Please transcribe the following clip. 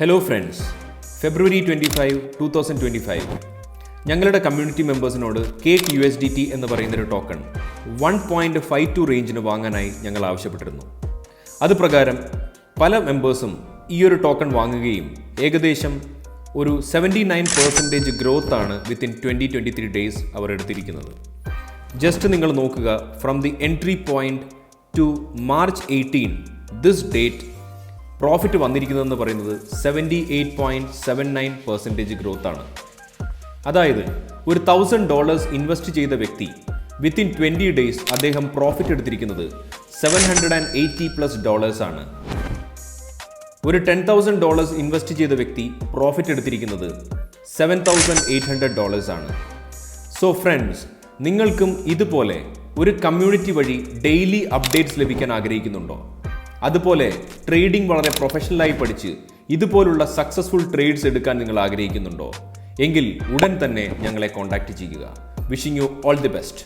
Hello friends, ഫെബ്രുവരി 25, 2025 ഞങ്ങളുടെ community മെമ്പേഴ്സിനോട് cake USDT എന്ന് പറയുന്നൊരു ടോക്കൺ 1.52 റേഞ്ചിന് വാങ്ങാനായി ഞങ്ങൾ ആവശ്യപ്പെട്ടിരുന്നു. അതുപ്രകാരം പല മെമ്പേഴ്സും ഈ ഒരു ടോക്കൺ വാങ്ങുകയും ഏകദേശം ഒരു 79% ഗ്രോത്ത് ആണ് വിത്തിൻ 20-23 ഡേയ്സ് അവർ എടുത്തിരിക്കുന്നത്. ജസ്റ്റ് നിങ്ങൾ നോക്കുക, from the entry point to March 18 this date profit വന്നിരിക്കുന്നതെന്ന് പറയുന്നത് 78.79% ഗ്രോത്ത് ആണ്. അതായത് ഒരു $1,000 ഇൻവെസ്റ്റ് ചെയ്ത വ്യക്തി വിത്തിൻ 20 ഡേയ്സ് അദ്ദേഹം പ്രോഫിറ്റ് എടുത്തിരിക്കുന്നത് $780+ ആണ്. ഒരു $10,000 ഇൻവെസ്റ്റ് ചെയ്ത വ്യക്തി പ്രോഫിറ്റ് എടുത്തിരിക്കുന്നത് $7,800 ആണ്. സോ ഫ്രണ്ട്സ്, നിങ്ങൾക്കും ഇതുപോലെ ഒരു കമ്മ്യൂണിറ്റി വഴി ഡെയിലി അപ്ഡേറ്റ്സ് ലഭിക്കാൻ ആഗ്രഹിക്കുന്നുണ്ടോ? അതുപോലെ ട്രേഡിംഗ് വളരെ പ്രൊഫഷണലായി പഠിച്ച് ഇതുപോലുള്ള സക്സസ്ഫുൾ ട്രേഡ്സ് എടുക്കാൻ നിങ്ങൾ ആഗ്രഹിക്കുന്നുണ്ടോ? എങ്കിൽ ഉടൻ തന്നെ ഞങ്ങളെ കോൺടാക്റ്റ് ചെയ്യുക. Wishing you all the best.